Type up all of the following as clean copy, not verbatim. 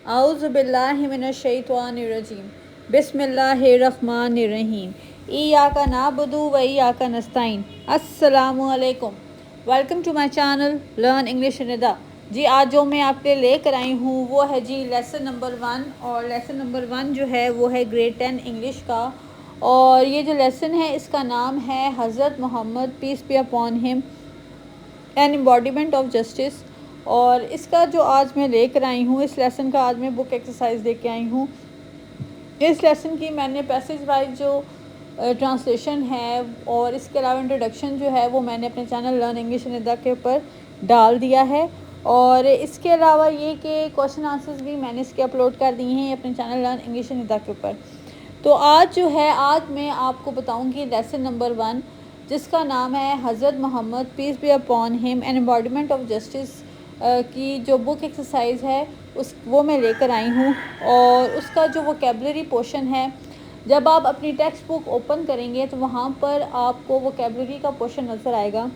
औज़ुबिल्लाहि मिनश्शैतानिर्रजीम बिस्मिल्लाहिर्रहमानिर्रहीम इय्याका नअबुदु व इय्याका नस्तईन। अस्सलामु अलैकुम। Welcome to my channel learn English Nida. जी आज जो मैं आपके लेकर आई हूँ वो है जी लेसन नंबर 1। और लेसन नंबर 1 जो है वो है ग्रेड 10 इंग्लिश का। और ये जो लेसन है इसका नाम है हज़रत Mohammad peace be upon him an embodiment of justice. और इसका जो आज मैं लेकर आई हूँ, इस लेसन का आज मैं बुक एक्सरसाइज लेके आई हूँ। इस लेसन की मैंने पैसेज वाइज जो ट्रांसलेशन है और इसके अलावा इंट्रोडक्शन जो है वो मैंने अपने चैनल लर्न इंग्लिश निदा के ऊपर डाल दिया है। और इसके अलावा ये कि क्वेश्चन आंसर्स भी मैंने इसके अपलोड कर दिए हैं अपने चैनल लर्न इंग्लिश निदा के ऊपर। तो आज जो है आज मैं आपको बताऊंगी लेसन नंबर 1 जिसका नाम है हज़रत Mohammad peace be upon him an embodiment of justice की जो बुक एक्सरसाइज है उस वो मैं लेकर आई हूँ। और उसका जो वोकेबलरी पोर्शन है, जब आप अपनी टेक्स्ट बुक ओपन करेंगे तो वहाँ पर आपको वोकेबलरी का पोर्शन नज़र आएगा।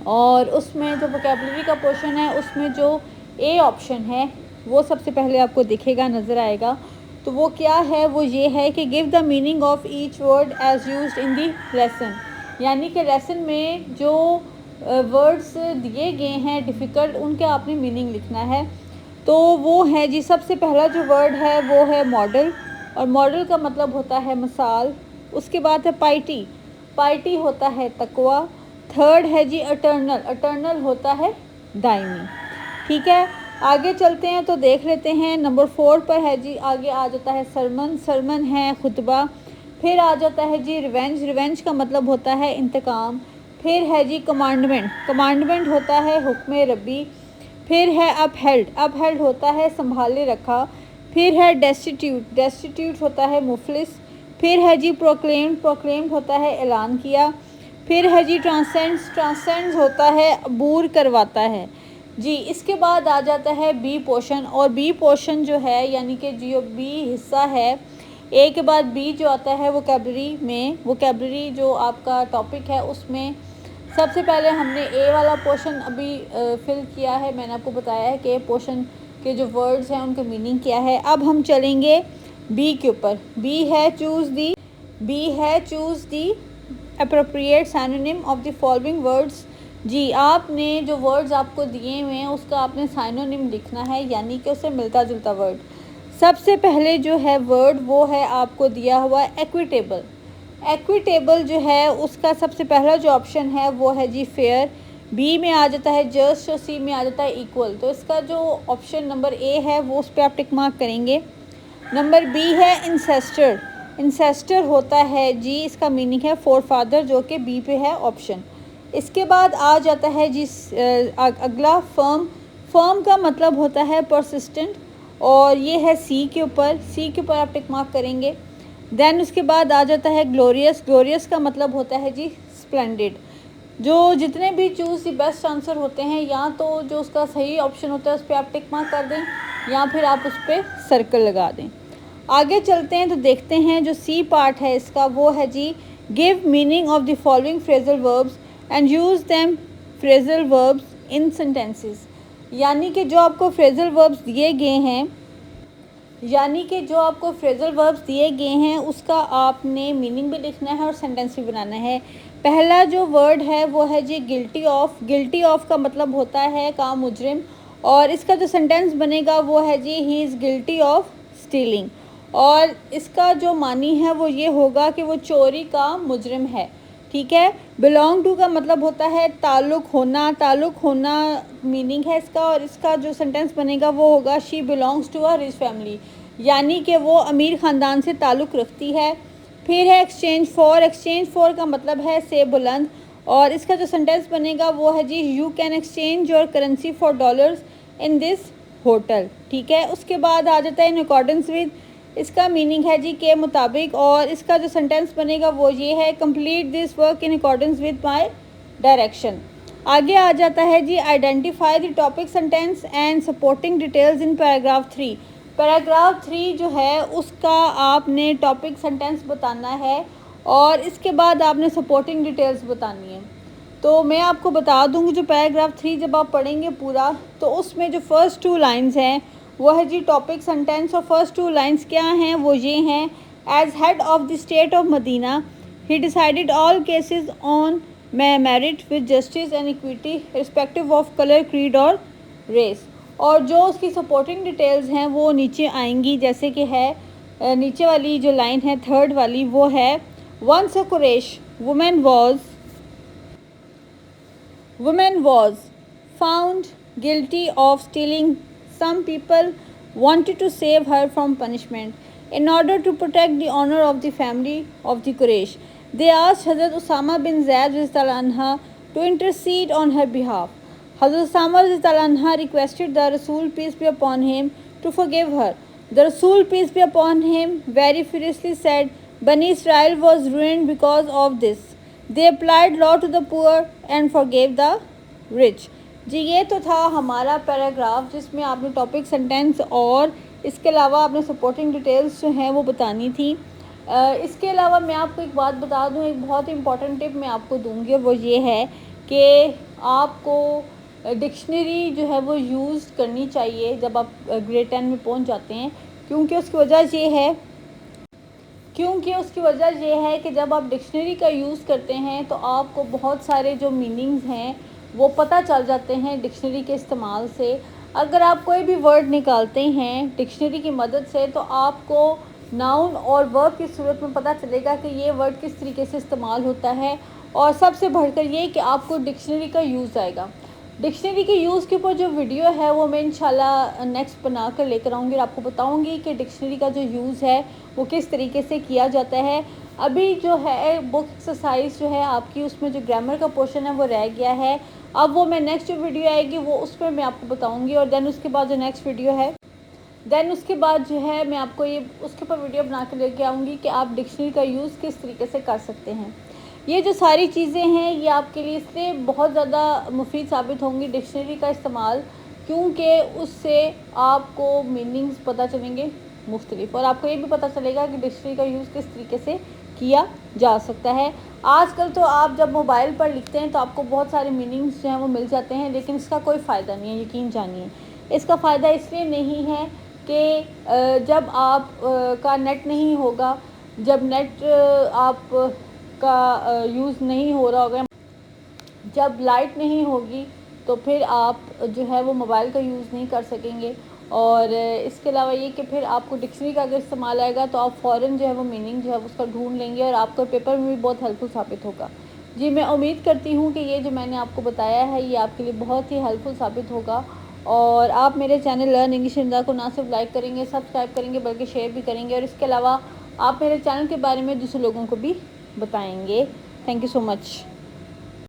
और उसमें जो वोकेबलरी का पोर्शन है उसमें जो ए ऑप्शन है वो सबसे पहले आपको दिखेगा, नज़र आएगा। तो वो क्या है, वो ये है कि give the meaning of each word as used in the lesson. यानी कि लेसन में जो वर्ड्स दिए गए हैं डिफ़िकल्ट, उनके आपने मीनिंग लिखना है। तो वो है जी, सबसे पहला जो वर्ड है वो है मॉडल। और मॉडल का मतलब होता है मिसाल। उसके बाद है पाइटी, पाइटी होता है तकवा। थर्ड है जी अटर्नल, अटर्नल होता है दायमी। ठीक है, आगे चलते हैं तो देख लेते हैं। नंबर 4 पर है जी, आगे आ जाता है सरमन, सरमन है खुतबा। फिर आ जाता है जी रिवेंज, रिवेंज का मतलब होता है इंतकाम। फिर है जी कमांडमेंट, कमांडमेंट होता है हुक्म रब्बी। फिर है अपहेल्ड, अपहेल्ड होता है संभाले रखा। फिर है डेस्टिट्यूट, डेस्टिट्यूट होता है मुफलिस। फिर है जी प्रोक्लेम्ड, प्रोक्लेम्ड होता है ऐलान किया। फिर है जी ट्रांसेंड्स, ट्रांसेंड्स होता है अबूर करवाता है जी। इसके बाद आ जाता है बी पोर्शन। और बी पोर्शन जो है यानी कि जो बी हिस्सा है, ए के बाद बी जो आता है वोकेबलरी में, वोकेबलरी जो आपका टॉपिक है उसमें सबसे पहले हमने ए वाला पोर्शन अभी फिल किया है। मैंने आपको बताया है कि पोर्शन के जो वर्ड्स हैं उनका मीनिंग क्या है। अब हम चलेंगे बी के ऊपर। बी है choose the appropriate synonym of the following words. जी, आपने जो वर्ड्स आपको दिए हुए हैं उसका आपने सिनोनिम लिखना है, यानी कि उससे मिलता जुलता वर्ड। सबसे पहले जो है वर्ड वो है आपको दिया हुआ एक्विटेबल। एक्विटेबल जो है उसका सबसे पहला जो ऑप्शन है वो है जी फेयर। बी में आ जाता है जस्ट और सी में आ जाता है इक्वल। तो इसका जो ऑप्शन नंबर ए है वो उस पर आप टिक मार्क करेंगे। नंबर बी है इंसेस्टर, इंसेस्टर होता है जी, इसका मीनिंग है फोर फादर, जो कि बी पे है ऑप्शन। इसके बाद आ जाता है जी अगला फर्म, फर्म का मतलब होता है परसिस्टेंट और ये है सी के ऊपर, सी के ऊपर आप टिक मार्क करेंगे। देन उसके बाद आ जाता है ग्लोरियस, ग्लोरियस का मतलब होता है जी स्प्लेंडेड। जो जितने भी चूज़ दी बेस्ट आंसर होते हैं, या तो जो उसका सही ऑप्शन होता है उस पर आप टिक मार्क कर दें या फिर आप उस पर सर्कल लगा दें। आगे चलते हैं तो देखते हैं जो सी पार्ट है इसका, वो है जी give meaning of the following phrasal verbs and use them phrasal verbs in sentences. यानी कि जो आपको फ्रेजल वर्ब्स दिए गए हैं, यानी कि जो आपको फ्रेजल वर्ब्स दिए गए हैं उसका आपने मीनिंग भी लिखना है और सेंटेंस भी बनाना है। पहला जो वर्ड है वो है जी गिल्टी ऑफ, गिल्टी ऑफ का मतलब होता है का मुजरिम। और इसका जो सेंटेंस बनेगा वो है जी he is guilty of stealing. और इसका जो मानी है वो ये होगा कि वो चोरी का मुजरिम है। ठीक है, बिलोंग टू का मतलब होता है ताल्लुक़ होना, ताल्लुक़ होना मीनिंग है इसका। और इसका जो सेंटेंस बनेगा वो होगा she belongs to a rich family, यानी कि वो अमीर ख़ानदान से ताल्लुक़ रखती है। फिर है एक्सचेंज फॉर, एक्सचेंज फॉर का मतलब है से बुलंद। और इसका जो सेंटेंस बनेगा वो है जी you can exchange your currency for dollars in this hotel. ठीक है, उसके बाद आ जाता है इन अकॉर्डेंस विद, इसका मीनिंग है जी के मुताबिक। और इसका जो सेंटेंस बनेगा वो ये है complete this work in accordance with my direction. आगे आ जाता है जी identify the topic sentence and supporting details in paragraph 3। Paragraph 3 जो है उसका आपने टॉपिक सेंटेंस बताना है और इसके बाद आपने सपोर्टिंग डिटेल्स बतानी है। तो मैं आपको बता दूंगी जो पैराग्राफ 3 जब आप पढ़ेंगे पूरा, तो उसमें जो फर्स्ट 2 लाइंस हैं वो है जी टॉपिक सेंटेंस और फर्स्ट 2 लाइंस क्या हैं वो ये हैं। As head of the state of Medina he decided all cases on merit with justice and equity respective of colour creed और रेस। और जो उसकी सपोर्टिंग डिटेल्स हैं वो नीचे आएंगी, जैसे कि है नीचे वाली जो लाइन है थर्ड वाली वो है once a Quraish women was found guilty of stealing. Some people wanted to save her from punishment. In order to protect the honor of the family of the Quraysh, they asked Hazrat Usama bin Zaid radhiyallahu anha to intercede on her behalf. Hazrat Usama radhiyallahu anha requested the Rasul, peace be upon him, to forgive her. The Rasul, peace be upon him, very furiously said, Bani Israel was ruined because of this. They applied law to the poor and forgave the rich. जी ये तो था हमारा paragraph जिसमें आपने topic sentence और इसके अलावा आपने सपोर्टिंग डिटेल्स जो हैं वो बतानी थी। इसके अलावा मैं आपको एक बात बता दूं, एक बहुत ही इंपॉर्टेंट टिप मैं आपको दूंगी, वो ये है कि आपको डिक्शनरी जो है वो यूज़ करनी चाहिए जब आप ग्रेड 10 में पहुंच जाते हैं, क्योंकि उसकी वजह ये है कि जब आप डिक्शनरी का यूज़ करते हैं तो आपको बहुत सारे जो मीनिंग्स हैं वो पता चल जाते हैं डिक्शनरी के इस्तेमाल से। अगर आप कोई भी वर्ड निकालते हैं डिक्शनरी की मदद से तो आपको नाउन और वर्ब की सूरत में पता चलेगा कि ये वर्ड किस तरीके से इस्तेमाल होता है, और सबसे बढ़कर ये कि आपको डिक्शनरी का यूज़ आएगा। डिक्शनरी के यूज़ के ऊपर जो वीडियो है वो मैं इंशाल्लाह नेक्स्ट बना कर लेकर आऊँगी और आपको बताऊँगी कि डिक्शनरी का जो यूज़ है वो किस तरीके से किया जाता है। अभी जो है बुक एक्सरसाइज जो है आपकी उसमें जो ग्रामर का पोर्शन है वो रह गया है, अब वो मैं नेक्स्ट जो वीडियो आएगी वो उसमें मैं आपको बताऊँगी। और देन उसके बाद जो नेक्स्ट वीडियो है उसके बाद जो है मैं आपको ये उसके ऊपर वीडियो बना कर लेके आऊँगी कि आप डिक्शनरी का यूज़ किस तरीके से कर सकते हैं। ये जो सारी चीज़ें हैं ये आपके लिए इसलिए बहुत ज़्यादा मुफीद साबित होंगी डिक्शनरी का इस्तेमाल, क्योंकि उससे आपको मीनिंग्स पता चलेंगे मुख्तलिफ, और आपको ये भी पता चलेगा कि डिक्शनरी का यूज़ किस तरीके से किया जा सकता है। आजकल तो आप जब मोबाइल पर लिखते हैं तो आपको बहुत सारे मीनिंग्स जो हैं वो मिल जाते हैं, लेकिन इसका कोई फ़ायदा नहीं है, यकीन जानिए। इसका फ़ायदा इसलिए नहीं है कि जब आप का नेट नहीं होगा, जब नेट आप का यूज़ नहीं हो रहा होगा, जब लाइट नहीं होगी तो फिर आप जो है वो मोबाइल का यूज़ नहीं कर सकेंगे। और इसके अलावा ये कि फिर आपको डिक्शनरी का अगर इस्तेमाल आएगा तो आप फ़ौरन जो है वो मीनिंग जो है उसका ढूंढ लेंगे और आपको पेपर में भी बहुत हेल्पफुल साबित होगा। जी मैं उम्मीद करती हूँ कि ये जो मैंने आपको बताया है ये आपके लिए बहुत ही हेल्पफुल साबित होगा, और आप मेरे चैनल लर्न इंग्लिश इंडिया को ना सिर्फ लाइक करेंगे, सब्सक्राइब करेंगे, बल्कि शेयर भी करेंगे, और इसके अलावा आप मेरे चैनल के बारे में दूसरे लोगों को भी बताएंगे। Thank you so much.